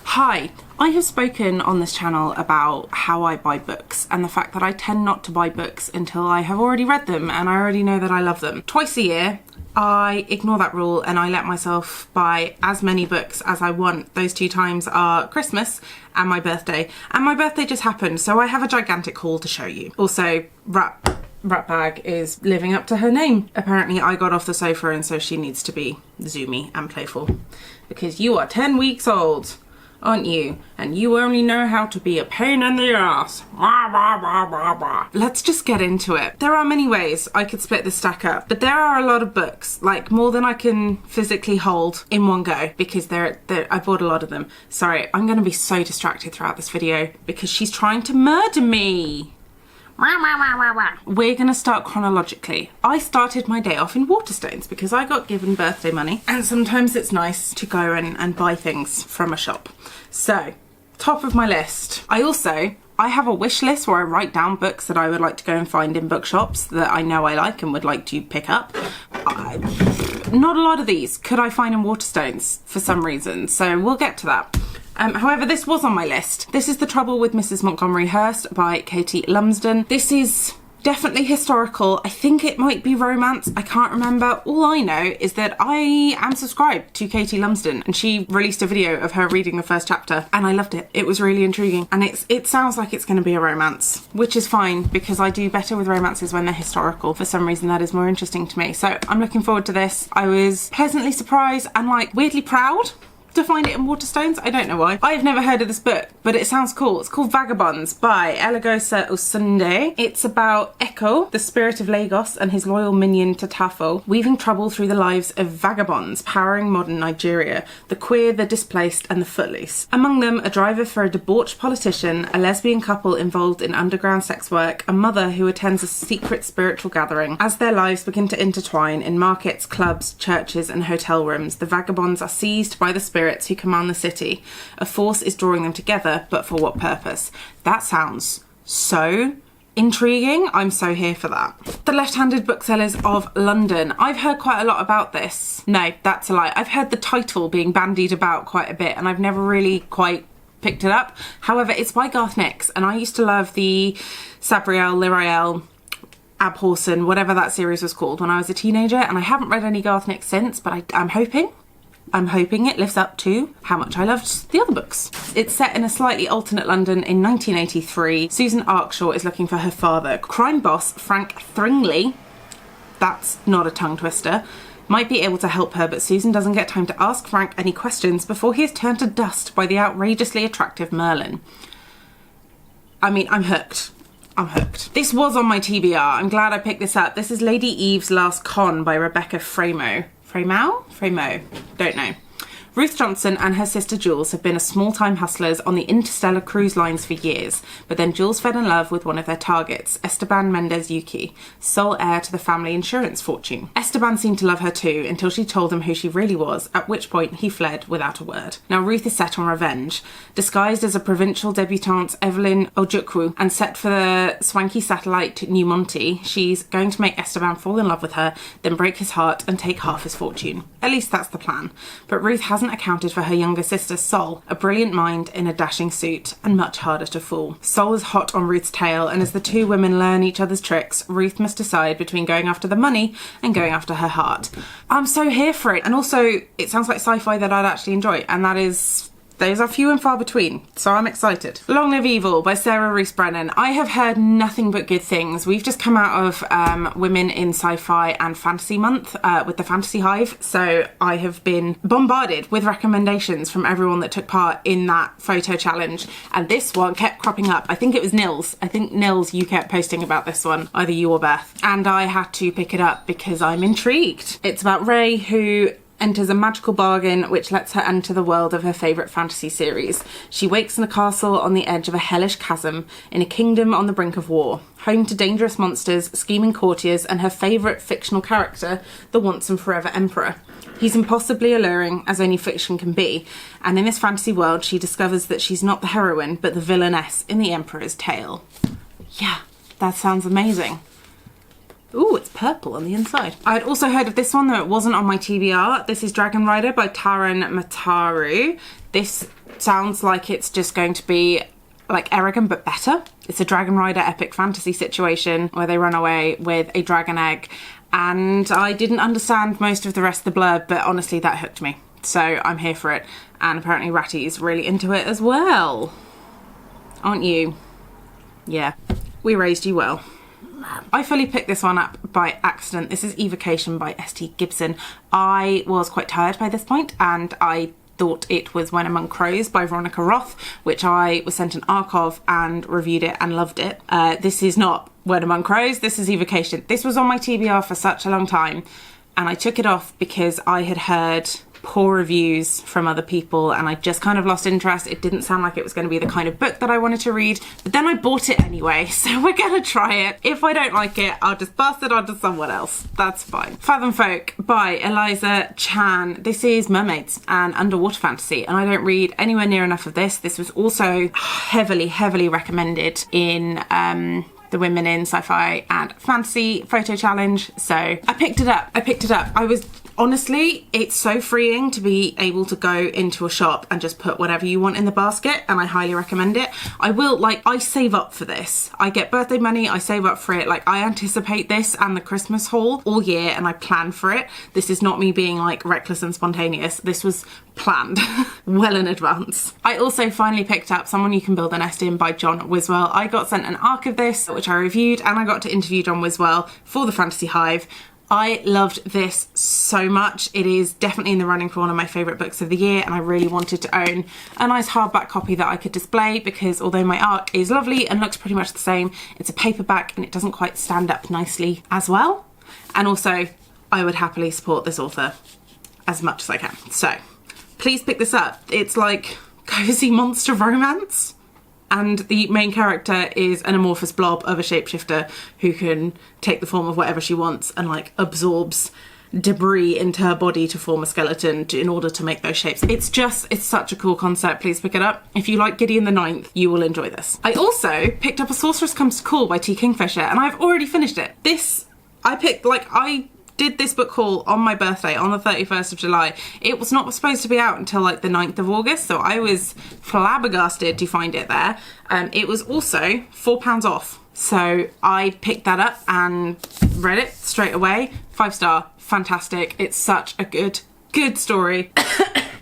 Hi, I have spoken on this channel about how I buy books and the fact that I tend not to buy books until I have already read them and I already know that I love them. Twice a year, I ignore that rule and I let myself buy as many books as I want. Those two times are Christmas and my birthday. And my birthday just happened, so I have a gigantic haul to show you. Also, Rat Bag is living up to her name. Apparently I got off the sofa and so she needs to be zoomy and playful. Because you are 10 weeks old, aren't you? And you only know how to be a pain in the ass. Let's just get into it. There are many ways I could split this stack up, but there are a lot of books, like more than I can physically hold in one go, because I bought a lot of them. Sorry, I'm gonna be so distracted throughout this video because she's trying to murder me. We're gonna start chronologically. I started my day off in Waterstones because I got given birthday money and sometimes it's nice to go and buy things from a shop. So, top of my list. I have a wish list where I write down books that I would like to go and find in bookshops that I know I like and would like to pick up. Not a lot of these could I find in Waterstones for some reason, so we'll get to that. However, this was on my list. This is The Trouble with Mrs. Montgomery Hearst by Katie Lumsden. This is definitely historical. I think it might be romance. I can't remember. All I know is that I am subscribed to Katie Lumsden and she released a video of her reading the first chapter and I loved it. It was really intriguing and it sounds like it's going to be a romance, which is fine because I do better with romances when they're historical. For some reason that is more interesting to me. So I'm looking forward to this. I was pleasantly surprised and like weirdly proud to find it in Waterstones. I don't know why. I've never heard of this book, but it sounds cool. It's called Vagabonds by Elagosa Osunde. It's about Echo, the spirit of Lagos, and his loyal minion Tatafo, weaving trouble through the lives of vagabonds powering modern Nigeria, the queer, the displaced, and the footloose. Among them, a driver for a debauched politician, a lesbian couple involved in underground sex work, a mother who attends a secret spiritual gathering. As their lives begin to intertwine in markets, clubs, churches, and hotel rooms, the vagabonds are seized by the spirits who command the city. A force is drawing them together, but for what purpose? That sounds so intriguing. I'm so here for that. The Left-Handed Booksellers of London. I've heard quite a lot about this. No, that's a lie. I've heard the title being bandied about quite a bit and I've never really quite picked it up. However, it's by Garth Nix and I used to love the Sabriel, Lirael, Abhorsen, whatever that series was called when I was a teenager, and I haven't read any Garth Nix since, but I'm hoping it lives up to how much I loved the other books. It's set in a slightly alternate London in 1983. Susan Arkshaw is looking for her father. Crime boss Frank Thringley, that's not a tongue twister, might be able to help her, but Susan doesn't get time to ask Frank any questions before he is turned to dust by the outrageously attractive Merlin. I mean, I'm hooked. I'm hooked. This was on my TBR. I'm glad I picked this up. This is Lady Eve's Last Con by Rebecca Framo. Framo? Don't know. Ruth Johnson and her sister Jules have been small-time hustlers on the interstellar cruise lines for years, but then Jules fell in love with one of their targets, Esteban Mendez Yuki, sole heir to the family insurance fortune. Esteban seemed to love her too until she told him who she really was, at which point he fled without a word. Now Ruth is set on revenge. Disguised as a provincial debutante, Evelyn Ojukwu, and set for the swanky satellite New Monty, she's going to make Esteban fall in love with her, then break his heart and take half his fortune. At least that's the plan. But Ruth hasn't accounted for her younger sister Sol, a brilliant mind in a dashing suit and much harder to fool. Sol is hot on Ruth's tail, and as the two women learn each other's tricks, Ruth must decide between going after the money and going after her heart. I'm so here for it, and also it sounds like sci-fi that I'd actually enjoy, and those are few and far between, so I'm excited. Long Live Evil by Sarah Rees Brennan. I have heard nothing but good things. We've just come out of Women in Sci-Fi and Fantasy Month with the Fantasy Hive, so I have been bombarded with recommendations from everyone that took part in that photo challenge, and this one kept cropping up. I think it was Nils. I think Nils, you kept posting about this one, either you or Beth, and I had to pick it up because I'm intrigued. It's about Ray, who enters a magical bargain which lets her enter the world of her favourite fantasy series. She wakes in a castle on the edge of a hellish chasm, in a kingdom on the brink of war, home to dangerous monsters, scheming courtiers, and her favourite fictional character, the once and forever Emperor. He's impossibly alluring, as only fiction can be, and in this fantasy world she discovers that she's not the heroine, but the villainess in the Emperor's tale. Yeah, that sounds amazing. Ooh, it's purple on the inside. I'd also heard of this one, though it wasn't on my TBR. This is Dragon Rider by Taran Mataru. This sounds like it's just going to be like Eragon, but better. It's a Dragon Rider epic fantasy situation where they run away with a dragon egg. And I didn't understand most of the rest of the blurb, but honestly, that hooked me. So I'm here for it. And apparently Ratty's really into it as well. Aren't you? Yeah. We raised you well. I fully picked this one up by accident. This is Evocation by S.T. Gibson. I was quite tired by this point and I thought it was When Among Crows by Veronica Roth, which I was sent an arc of and reviewed it and loved it. This is not When Among Crows, this is Evocation. This was on my TBR for such a long time and I took it off because I had heard poor reviews from other people and I just kind of lost interest. It didn't sound like it was going to be the kind of book that I wanted to read, but then I bought it anyway, so we're gonna try it. If I don't like it, I'll just pass it on to someone else. That's fine. Fathom Folk by Eliza Chan. This is mermaids and underwater fantasy, and I don't read anywhere near enough of this. This was also heavily recommended in the Women in Sci-Fi and Fantasy photo challenge, so I picked it up. Honestly, it's so freeing to be able to go into a shop and just put whatever you want in the basket, and I highly recommend it. I save up for this. I get birthday money, I save up for it. Like, I anticipate this and the Christmas haul all year and I plan for it. This is not me being like reckless and spontaneous. This was planned well in advance. I also finally picked up Someone You Can Build a Nest In by John Wiswell. I got sent an arc of this, which I reviewed, and I got to interview John Wiswell for the Fantasy Hive. I loved this so much. It is definitely in the running for one of my favourite books of the year, and I really wanted to own a nice hardback copy that I could display because although my arc is lovely and looks pretty much the same, it's a paperback and it doesn't quite stand up nicely as well. And also, I would happily support this author as much as I can. So, please pick this up. It's like cozy monster romance. And the main character is an amorphous blob of a shapeshifter who can take the form of whatever she wants and like absorbs debris into her body to form a skeleton in order to make those shapes. It's such a cool concept. Please pick it up. If you like Gideon the Ninth, you will enjoy this. I also picked up A Sorceress Comes to Call by T. Kingfisher, and I've already finished it. I did this book haul on my birthday on the 31st of July. It was not supposed to be out until like the 9th of August, so I was flabbergasted to find it there. It was also £4 off. So I picked that up and read it straight away. 5-star, fantastic. It's such a good story.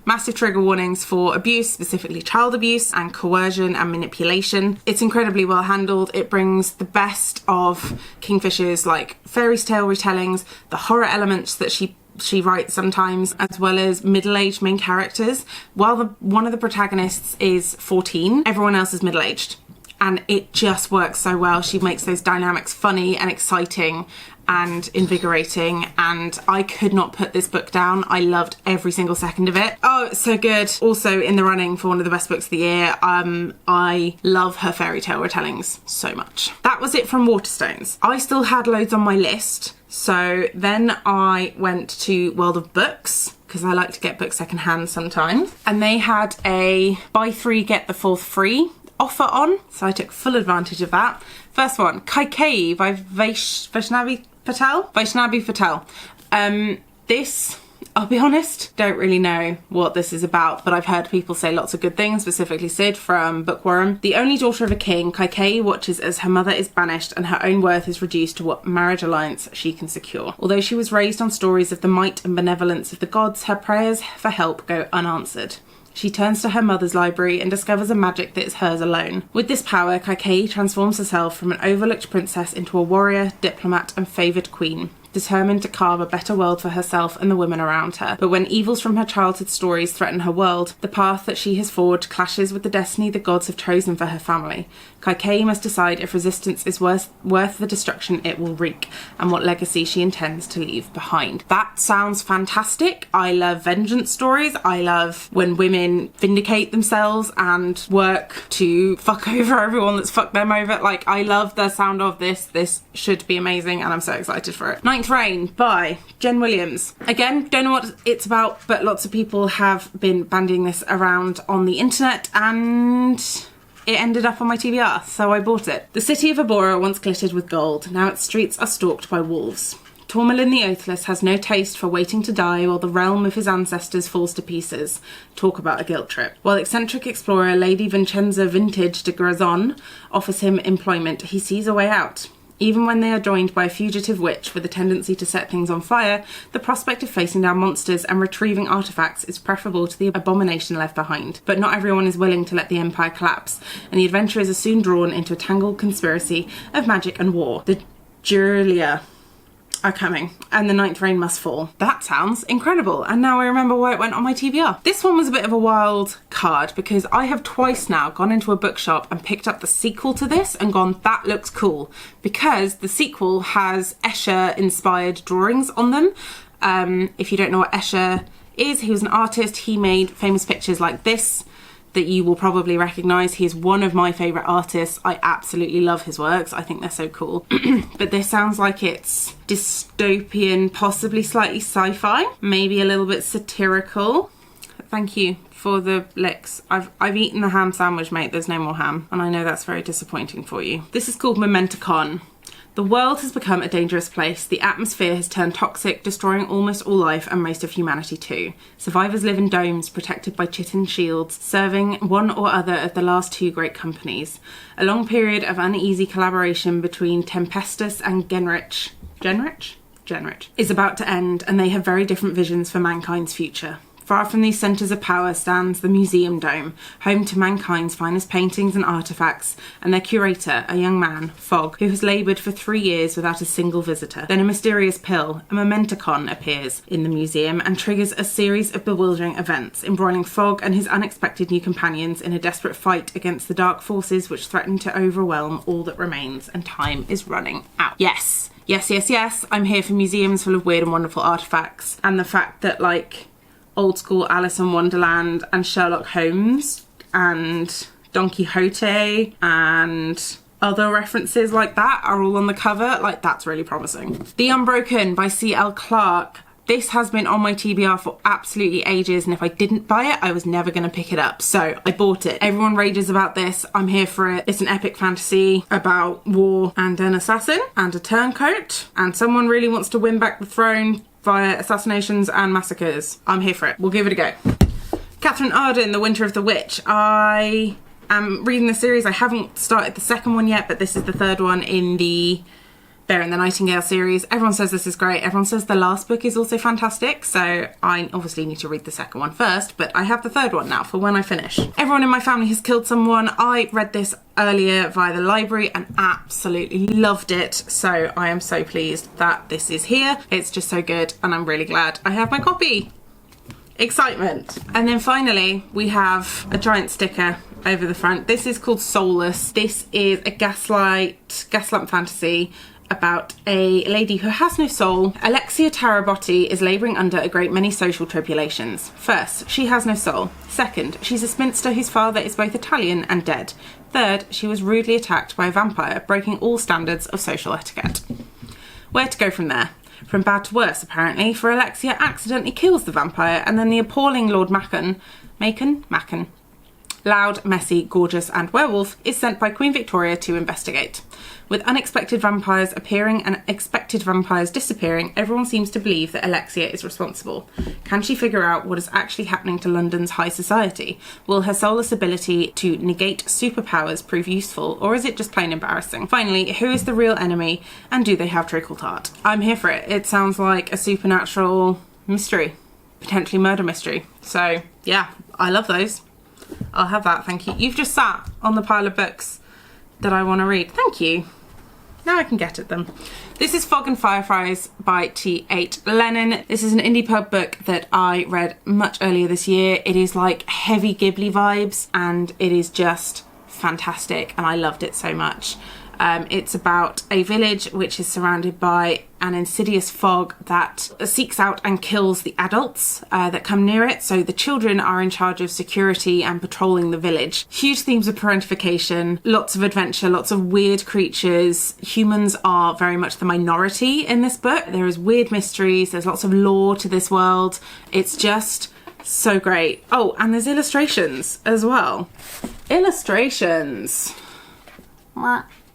Massive trigger warnings for abuse, specifically child abuse and coercion and manipulation. It's incredibly well handled. It brings the best of Kingfisher's like fairy tale retellings, the horror elements that she writes sometimes, as well as middle-aged main characters. While one of the protagonists is 14, everyone else is middle-aged. And it just works so well. She makes those dynamics funny and exciting and invigorating, and I could not put this book down. I loved every single second of it. Oh, it's so good. Also in the running for one of the best books of the year. I love her fairy tale retellings so much. That was it from Waterstones. I still had loads on my list, so then I went to World of Books because I like to get books secondhand sometimes, and they had a buy 3 get the 4th free offer on, so I took full advantage of that. First one, Kaikei by Vaishnavi Patel. This, I'll be honest, don't really know what this is about, but I've heard people say lots of good things, specifically Sid from Bookworm. The only daughter of a king, Kaikei watches as her mother is banished and her own worth is reduced to what marriage alliance she can secure. Although she was raised on stories of the might and benevolence of the gods, her prayers for help go unanswered. She turns to her mother's library and discovers a magic that is hers alone. With this power, Kaikei transforms herself from an overlooked princess into a warrior, diplomat, and favoured queen, determined to carve a better world for herself and the women around her. But when evils from her childhood stories threaten her world, the path that she has forged clashes with the destiny the gods have chosen for her family. Kaikei must decide if resistance is worth the destruction it will wreak, and what legacy she intends to leave behind. That sounds fantastic. I love vengeance stories. I love when women vindicate themselves and work to fuck over everyone that's fucked them over. Like, I love the sound of this. This should be amazing, and I'm so excited for it. Ninth Reign by Jen Williams. Again, don't know what it's about, but lots of people have been bandying this around on the internet, and it ended up on my TBR, so I bought it. The city of Abora once glittered with gold. Now its streets are stalked by wolves. Tormalin the Oathless has no taste for waiting to die while the realm of his ancestors falls to pieces. Talk about a guilt trip. While eccentric explorer Lady Vincenza Vintage de Grazon offers him employment, he sees a way out. Even when they are joined by a fugitive witch with a tendency to set things on fire, the prospect of facing down monsters and retrieving artifacts is preferable to the abomination left behind. But not everyone is willing to let the Empire collapse, and the adventurers are soon drawn into a tangled conspiracy of magic and war. The Julia are coming, and the Ninth Reign must fall. That sounds incredible, and now I remember why it went on my TBR. This one was a bit of a wild card because I have twice now gone into a bookshop and picked up the sequel to this and gone, that looks cool, because the sequel has Escher inspired drawings on them. If you don't know what Escher is, he was an artist. He made famous pictures like this that you will probably recognise. He is one of my favourite artists. I absolutely love his works. I think they're so cool. But this sounds like it's dystopian, possibly slightly sci-fi, maybe a little bit satirical. Thank you for the licks. I've eaten the ham sandwich, mate. There's no more ham. And I know that's very disappointing for you. This is called Momenticon. The world has become a dangerous place. The atmosphere has turned toxic, destroying almost all life and most of humanity too. Survivors live in domes protected by chitin shields, serving one or other of the last two great companies. A long period of uneasy collaboration between Tempestus and Genrich is about to end, and they have very different visions for mankind's future. Far from these centres of power stands the Museum Dome, home to mankind's finest paintings and artefacts, and their curator, a young man, Fogg, who has laboured for 3 years without a single visitor. Then a mysterious pill, a Momenticon, appears in the museum and triggers a series of bewildering events, embroiling Fogg and his unexpected new companions in a desperate fight against the dark forces which threaten to overwhelm all that remains, and time is running out. Yes. Yes, yes, yes. I'm here for museums full of weird and wonderful artefacts, and the fact that, like, old school Alice in Wonderland and Sherlock Holmes and Don Quixote and other references like that are all on the cover. Like, that's really promising. The Unbroken by C.L. Clarke. This has been on my TBR for absolutely ages, and if I didn't buy it, I was never going to pick it up. So I bought it. Everyone rages about this. I'm here for it. It's an epic fantasy about war and an assassin and a turncoat, and someone really wants to win back the throne via assassinations and massacres. I'm here for it. We'll give it a go. Catherine Arden, The Winter of the Witch. I am reading the series. I haven't started the second one yet, but this is the third one in the Bear and the Nightingale series. Everyone says this is great. Everyone says the last book is also fantastic, so I obviously need to read the second one first, but I have the third one now for when I finish. Everyone in my family has killed someone. I read this earlier via the library and absolutely loved it, so I am so pleased that this is here. It's just so good, and I'm really glad I have my copy. Excitement. And then finally we have a giant sticker over the front. This is called Soulless. This is a gaslamp fantasy about a lady who has no soul. Alexia Tarabotti is labouring under a great many social tribulations. First, she has no soul. Second, she's a spinster whose father is both Italian and dead. Third, she was rudely attacked by a vampire, breaking all standards of social etiquette. Where to go from there? From bad to worse, apparently, for Alexia accidentally kills the vampire, and then the appalling Lord Macon, loud, messy, gorgeous and werewolf, is sent by Queen Victoria to investigate. With unexpected vampires appearing and expected vampires disappearing, everyone seems to believe that Alexia is responsible. Can she figure out what is actually happening to London's high society? Will her soulless ability to negate superpowers prove useful, or is it just plain embarrassing? Finally, who is the real enemy, and do they have treacle tart? I'm here for it. It sounds like a supernatural mystery, potentially murder mystery. So yeah, I love those. I'll have that, thank you. You've just sat on the pile of books that I want to read. Thank you. Now I can get at them. This is Fog and Fireflies by T.H. Lennon. This is an indie pub book that I read much earlier this year. It is like heavy Ghibli vibes, and it is just fantastic, and I loved it so much. It's about a village which is surrounded by an insidious fog that seeks out and kills the adults that come near it. So the children are in charge of security and patrolling the village. Huge themes of parentification, lots of adventure, lots of weird creatures. Humans are very much the minority in this book. There is weird mysteries, there's lots of lore to this world. It's just so great. Oh, and there's illustrations as well. Illustrations.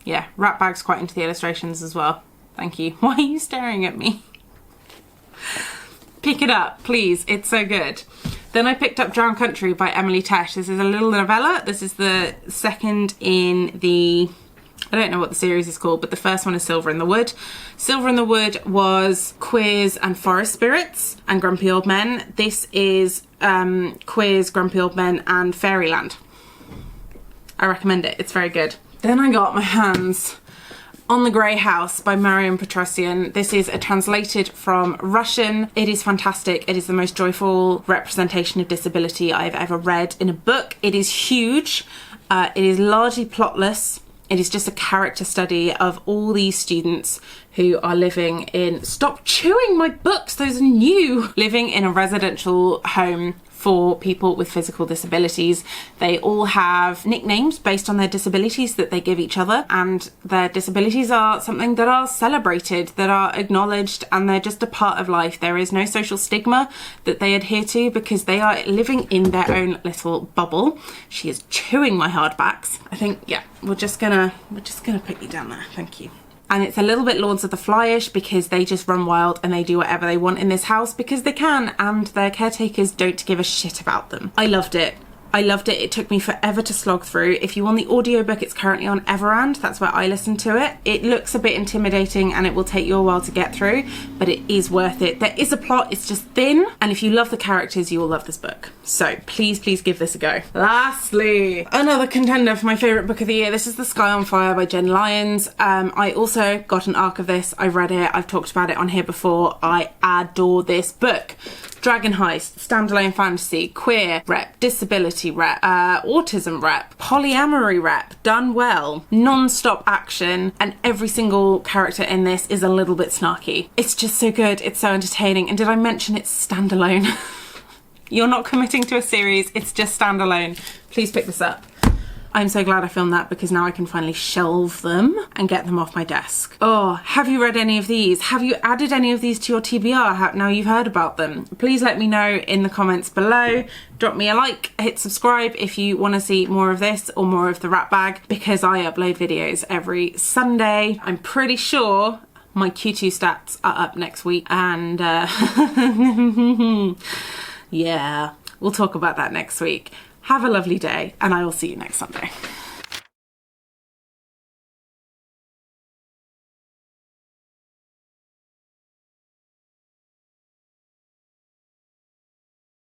Yeah, Rat Bag's quite into the illustrations as well. Thank you. Why are you staring at me? Pick it up, please. It's so good. Then I picked up Drowned Country by Emily Tesh. This is a little novella. This is the second in the... I don't know what the series is called, but the first one is Silver in the Wood. Silver in the Wood was Queers and Forest Spirits and Grumpy Old Men. This is Queers, Grumpy Old Men and Fairyland. I recommend it. It's very good. Then I got my hands on The Grey House by Marion Petrosian. This is translated from Russian. It is fantastic. It is the most joyful representation of disability I've ever read in a book. It is huge. It is largely plotless. It is just a character study of all these students who are living in... Stop chewing my books, those are new! Living in a residential home for people with physical disabilities. They all have nicknames based on their disabilities that they give each other, and their disabilities are something that are celebrated, that are acknowledged, and they're just a part of life. There is no social stigma that they adhere to because they are living in their own little bubble. She is chewing my hardbacks. I think, yeah, we're just gonna put you down there. Thank you. And it's a little bit Lords of the Fly-ish because they just run wild and they do whatever they want in this house because they can, and their caretakers don't give a shit about them. I loved it. I loved it. It took me forever to slog through. If you want the audiobook, it's currently on Everand. That's where I listen to it. It looks a bit intimidating and it will take you a while to get through, but it is worth it. There is a plot, it's just thin, and if you love the characters, you will love this book. So please, please give this a go. Lastly, another contender for my favourite book of the year. This is The Sky on Fire by Jen Lyons. I also got an ARC of this. I read it. I've talked about it on here before. I adore this book. Dragon Heist, standalone fantasy, queer rep, disability rep, autism rep, polyamory rep, done well, non-stop action, and every single character in this is a little bit snarky. It's just so good, it's so entertaining, and did I mention it's standalone? You're not committing to a series, it's just standalone. Please pick this up. I'm so glad I filmed that because now I can finally shelve them and get them off my desk. Oh, have you read any of these? Have you added any of these to your TBR now you've heard about them? Please let me know in the comments below. Drop me a like, hit subscribe if you want to see more of this or more of the Rat Bag, because I upload videos every Sunday. I'm pretty sure my Q2 stats are up next week, and yeah, we'll talk about that next week. Have a lovely day, and I will see you next Sunday.